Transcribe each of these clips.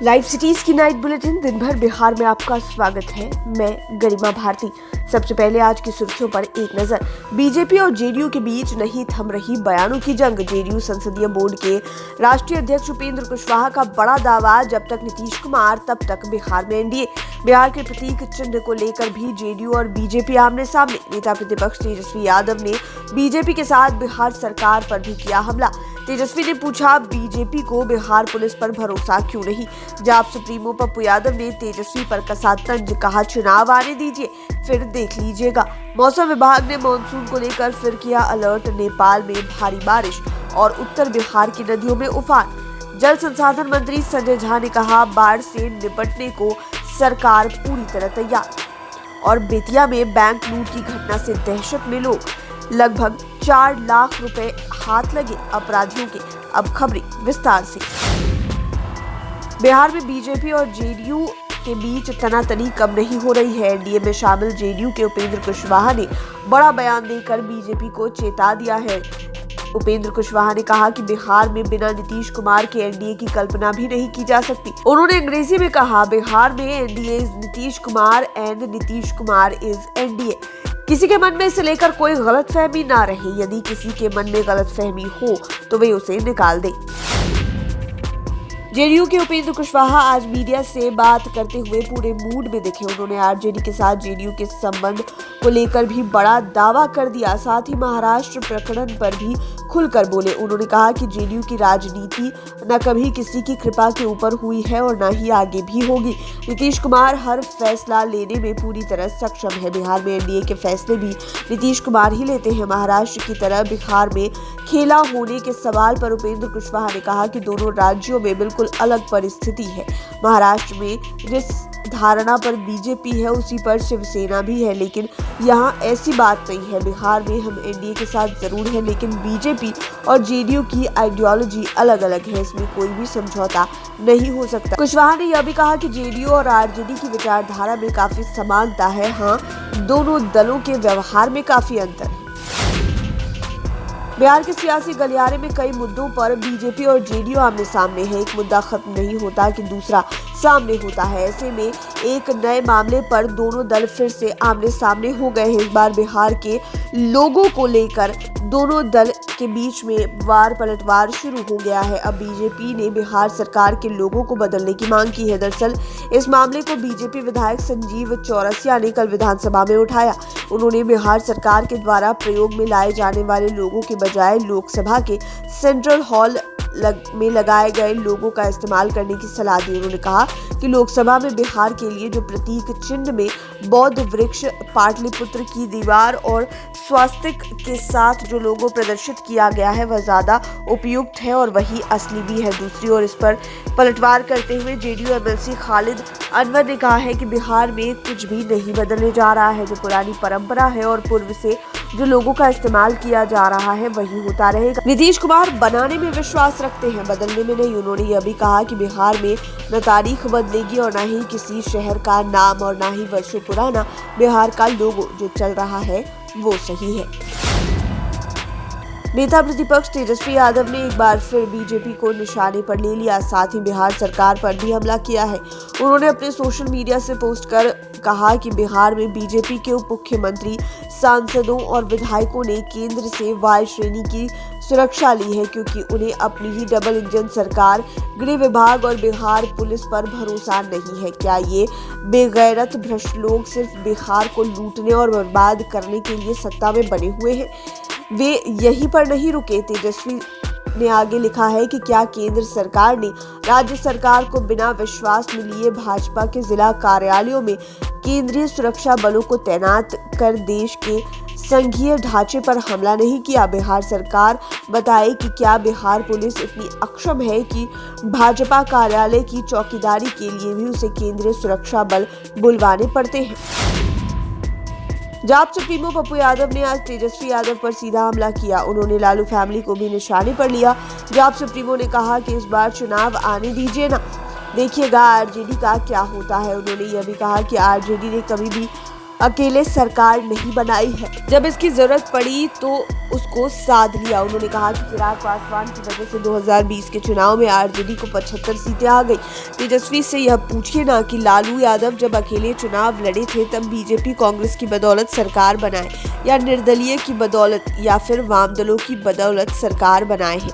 Live cities की night bulletin दिन भर बिहार में आपका स्वागत है। मैं गरिमा भारती। सबसे पहले आज की सुर्खियों पर एक नजर। बीजेपी और जेडीयू के बीच नहीं थम रही बयानों की जंग। जेडीयू संसदीय बोर्ड के राष्ट्रीय अध्यक्ष उपेंद्र कुशवाहा का बड़ा दावा, जब तक नीतीश कुमार तब तक बिहार में एनडीए। बिहार के प्रतीक चिन्ह को लेकर भी जेडीयू और बीजेपी आमने सामने। नेता प्रतिपक्ष तेजस्वी यादव ने बीजेपी के साथ बिहार सरकार पर भी किया हमला। तेजस्वी ने पूछा, बीजेपी को बिहार पुलिस पर भरोसा क्यों नहीं। जाप सुप्रीमो पप्पू यादव ने तेजस्वी पर कसा तंज, कहा चुनाव आने दीजिए फिर देख लीजिएगा। मौसम विभाग ने मानसून को लेकर फिर किया अलर्ट। नेपाल में भारी बारिश और उत्तर बिहार की नदियों में उफान। जल संसाधन मंत्री संजय झा ने कहा, बाढ़ से निपटने को सरकार पूरी तरह तैयार। और बेतिया में बैंक लूट की घटना से दहशत में लोग, लगभग 4 लाख रुपए हाथ लगे अपराधियों के। अब खबरें विस्तार से। बिहार में बीजेपी और जेडीयू के बीच तनातनी कम नहीं हो रही है। एनडीए में शामिल जेडीयू के उपेंद्र कुशवाहा ने बड़ा बयान देकर बीजेपी को चेता दिया है। उपेंद्र कुशवाहा ने कहा कि बिहार में बिना नीतीश कुमार के एनडीए की कल्पना भी नहीं की जा सकती। उन्होंने अंग्रेजी में कहा, बिहार में NDA is Nitish Kumar and Nitish Kumar is NDA. किसी के मन में इसे लेकर कोई गलतफहमी ना रहे। यदि किसी के मन में गलतफहमी हो तो वे उसे निकाल दे। जेडीयू के उपेंद्र कुशवाहा आज मीडिया से बात करते हुए पूरे मूड में दिखे। उन्होंने आरजेडी के साथ जेडीयू के संबंध को लेकर भी बड़ा दावा कर दिया। साथ ही महाराष्ट्र प्रकरण पर भी खुलकर बोले। उन्होंने कहा कि जेडीयू की राजनीति न कभी किसी की कृपा के ऊपर हुई है और न ही आगे भी होगी। नीतीश कुमार हर फैसला लेने में पूरी तरह सक्षम है। बिहार में एनडीए के फैसले भी नीतीश कुमार ही लेते हैं। महाराष्ट्र की तरह बिहार में खेला होने के सवाल पर उपेंद्र कुशवाहा ने कहा कि दोनों राज्यों में बिल्कुल अलग परिस्थिति है। महाराष्ट्र में जिस धारणा पर बीजेपी है उसी पर शिवसेना भी है, लेकिन यहाँ ऐसी बात नहीं है। बिहार में हम एनडीए के साथ जरूर हैं, लेकिन बीजेपी और जेडीयू की आइडियोलॉजी अलग अलग है। इसमें कोई भी समझौता नहीं हो सकता। कुशवाहा ने यह भी कहा कि जेडीयू और आरजेडी की विचारधारा में काफी समानता है। हाँ, दोनों दलों के व्यवहार में काफी अंतर है। बिहार के सियासी गलियारे में कई मुद्दों पर बीजेपी और जेडीयू आमने सामने है। एक मुद्दा खत्म नहीं होता कि दूसरा सामने होता है। ऐसे में एक नए मामले पर दोनों दल फिर से आमने सामने हो गए हैं। इस बार बिहार के लोगों को लेकर दोनों दल के बीच में वार पलटवार शुरू हो गया है। अब बीजेपी ने बिहार सरकार के लोगों को बदलने की मांग की है। दरअसल इस मामले को बीजेपी विधायक संजीव चौरसिया ने कल विधानसभा में उठाया। उन्होंने बिहार सरकार के द्वारा प्रयोग में लाए जाने वाले लोगों के बजाय लोकसभा के सेंट्रल हॉल में लगाए गए लोगों का इस्तेमाल करने की सलाह दी। उन्होंने कहा कि लोकसभा में बिहार के लिए जो प्रतीक चिन्ह में बौद्ध वृक्ष, पाटलिपुत्र की दीवार और स्वास्तिक के साथ जो लोगो प्रदर्शित किया गया है वह ज्यादा उपयुक्त है और वही असली भी है। दूसरी ओर इस पर पलटवार करते हुए जेडीयू एमएलसी खालिद अनवर ने कहा है कि बिहार में कुछ भी नहीं बदलने जा रहा है। जो पुरानी परंपरा है और पूर्व से जो लोगों का इस्तेमाल किया जा रहा है वही होता रहेगा। नीतीश कुमार बनाने में विश्वास रखते हैं, बदलने में नहीं। उन्होंने यह भी कहा कि बिहार में न तारीख बदलेगी और न ही किसी शहर का नाम और न ही वर्षों पुराना बिहार का लोगो जो चल रहा है वो सही है। नेता प्रतिपक्ष तेजस्वी यादव ने एक बार फिर बीजेपी को निशाने पर ले लिया। साथ ही बिहार सरकार पर भी हमला किया है। उन्होंने अपने सोशल मीडिया से पोस्ट कर कहा कि बिहार में बीजेपी के उप मुख्यमंत्री, सांसदों और विधायकों ने केंद्र से वाई श्रेणी की सुरक्षा ली है, क्योंकि उन्हें अपनी ही डबल इंजन सरकार, गृह विभाग और बिहार पुलिस पर भरोसा नहीं है। क्या ये बेगैरत भ्रष्ट लोग सिर्फ बिहार को लूटने और बर्बाद करने के लिए सत्ता में बने हुए हैं? वे यहीं पर नहीं रुके। तेजस्वी ने आगे लिखा है कि क्या केंद्र सरकार ने राज्य सरकार को बिना विश्वास में लिए भाजपा के जिला कार्यालयों में केंद्रीय सुरक्षा बलों को तैनात कर देश के संघीय ढांचे पर हमला नहीं किया? बिहार सरकार बताए कि क्या बिहार पुलिस इतनी अक्षम है कि भाजपा कार्यालय की चौकीदारी के लिए भी उसे केंद्रीय सुरक्षा बल बुलवाने पड़ते हैं? जाप सुप्रीमो पप्पू यादव ने आज तेजस्वी यादव पर सीधा हमला किया। उन्होंने लालू फैमिली को भी निशाने पर लिया। जाप सुप्रीमो ने कहा कि इस बार चुनाव आने दीजिए ना, देखिएगा आरजेडी का क्या होता है। उन्होंने यह भी कहा कि आरजेडी ने कभी भी अकेले सरकार नहीं बनाई है, जब इसकी जरूरत पड़ी तो उसको साध लिया। उन्होंने कहा कि चिराग पासवान की वजह से 2020 के चुनाव में आरजेडी को 75 सीटें आ गई। तेजस्वी से यह पूछिए ना कि लालू यादव जब अकेले चुनाव लड़े थे तब बीजेपी कांग्रेस की बदौलत सरकार बनाए या निर्दलीय की बदौलत या फिर वाम दलों की बदौलत सरकार बनाए हैं।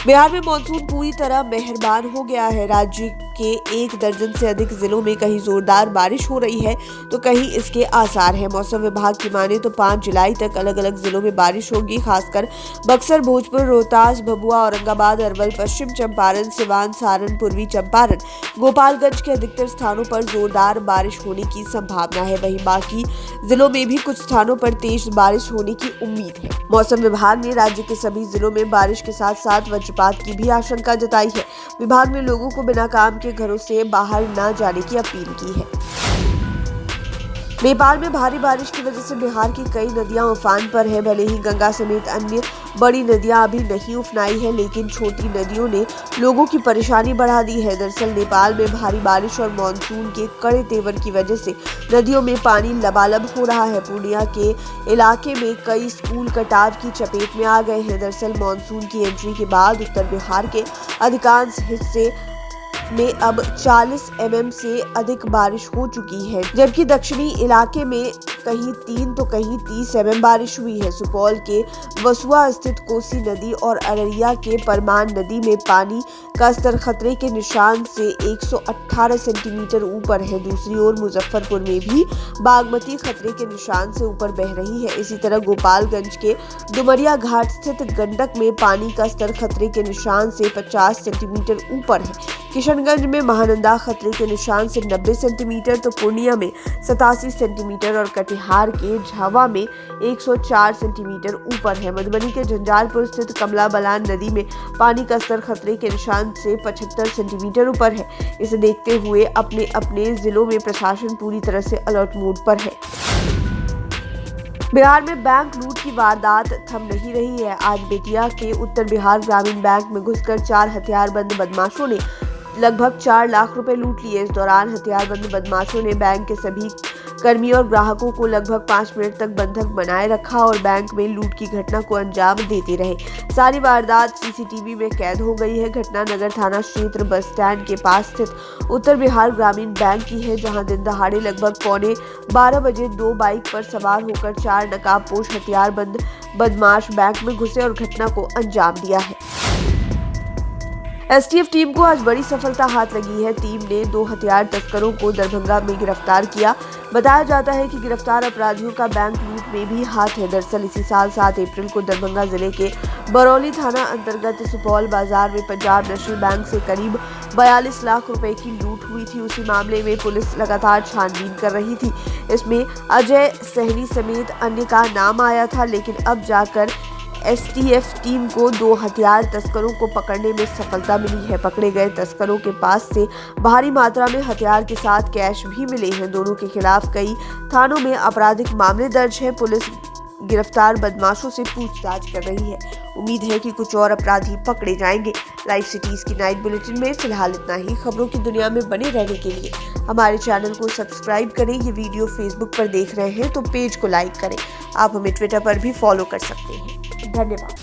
बिहार में मानसून पूरी तरह मेहरबान हो गया है। राज्य के 1 दर्जन से अधिक जिलों में कहीं जोरदार बारिश हो रही है तो कहीं इसके आसार हैं। मौसम विभाग की माने तो 5 जुलाई तक अलग अलग जिलों में बारिश होगी। खासकर बक्सर, भोजपुर, रोहतास, भभुआ, औरंगाबाद, अरवल, पश्चिम चंपारण, सिवान, सारण, पूर्वी चंपारण, गोपालगंज के अधिकतर स्थानों पर जोरदार बारिश होने की संभावना है। वहीं बाकी जिलों में भी कुछ स्थानों पर तेज बारिश होने की उम्मीद है। मौसम विभाग ने राज्य के सभी जिलों में बारिश के साथ साथ वज्रपात की भी आशंका जताई है। विभाग ने लोगों को बिना काम के घरों से बाहर न जाने की अपील की है। नेपाल में भारी बारिश की वजह से बिहार की कई नदियां उफान पर है। भले ही गंगा समेत अन्य बड़ी नदियां अभी नहीं उफनाई है, लेकिन छोटी नदियों ने लोगों की परेशानी बढ़ा दी है। दरअसल नेपाल में भारी बारिश और मानसून के कड़े तेवर की वजह से नदियों में पानी लबालब हो रहा है। पूर्णिया के इलाके में कई स्कूल कटाव की चपेट में आ गए हैं। दरअसल मानसून की एंट्री के बाद उत्तर बिहार के अधिकांश हिस्से में अब 40 mm से अधिक बारिश हो चुकी है, जबकि दक्षिणी इलाके में कहीं 3 तो कहीं 30 mm बारिश हुई है। सुपौल के वसुआ स्थित कोसी नदी और अररिया के परमान नदी में पानी का स्तर खतरे के निशान से 118 सेंटीमीटर ऊपर है। दूसरी ओर मुजफ्फरपुर में भी बागमती खतरे के निशान से ऊपर बह रही है। इसी तरह गोपालगंज के डुमरिया घाट स्थित गंडक में पानी का स्तर खतरे के निशान से 50 सेंटीमीटर ऊपर है। किशनगंज में महानंदा खतरे के निशान से 90 सेंटीमीटर तो पूर्णिया में 87 सेंटीमीटर और कटिहार के झावा में 104 सेंटीमीटर ऊपर है। मधुबनी के झंझारपुर स्थित कमला बलान नदी में पानी का स्तर खतरे के निशान से 75 सेंटीमीटर ऊपर है। इसे देखते हुए अपने अपने जिलों में प्रशासन पूरी तरह से अलर्ट मोड पर है। बिहार में बैंक लूट की वारदात थम नहीं रही है। आज बेतिया के उत्तर बिहार ग्रामीण बैंक में घुसकर 4 हथियारबंद बदमाशों ने लगभग 4 लाख रुपए लूट लिए। इस दौरान हथियारबंद बदमाशों ने बैंक के सभी कर्मियों और ग्राहकों को लगभग 5 मिनट तक बंधक बनाए रखा और बैंक में लूट की घटना को अंजाम देते रहे। सारी वारदात सीसीटीवी में कैद हो गई है। घटना नगर थाना क्षेत्र बस स्टैंड के पास स्थित उत्तर बिहार ग्रामीण बैंक की है, जहां दिन दहाड़े लगभग 11:15 बजे 2 बाइक पर सवार होकर 4 नकाबपोश हथियारबंद बदमाश बैंक में घुसे और घटना को अंजाम दिया है। एसटीएफ टीम को आज बड़ी सफलता हाथ लगी है। टीम ने 2 हथियार तस्करों को दरभंगा में गिरफ्तार किया। बताया जाता है कि गिरफ्तार अपराधियों का बैंक लूट में भी हाथ है। दरअसल इसी साल 7 अप्रैल को दरभंगा जिले के बरौली थाना अंतर्गत सुपौल बाजार में पंजाब नेशनल बैंक से करीब 42 लाख रुपए की लूट हुई थी। उसी मामले में पुलिस लगातार छानबीन कर रही थी। इसमें अजय सहनी समेत अन्य का नाम आया था, लेकिन अब जाकर एसटीएफ टीम को 2 हथियार तस्करों को पकड़ने में सफलता मिली है। पकड़े गए तस्करों के पास से भारी मात्रा में हथियार के साथ कैश भी मिले हैं। दोनों के खिलाफ कई थानों में आपराधिक मामले दर्ज हैं। पुलिस गिरफ्तार बदमाशों से पूछताछ कर रही है। उम्मीद है कि कुछ और अपराधी पकड़े जाएंगे। लाइव सिटीज की नाइट बुलेटिन में फिलहाल इतना ही। खबरों की दुनिया में बने रहने के लिए हमारे चैनल को सब्सक्राइब करें। ये वीडियो फेसबुक पर देख रहे हैं तो पेज को लाइक करें। आप हमें ट्विटर पर भी फॉलो कर सकते हैं। धन्यवाद।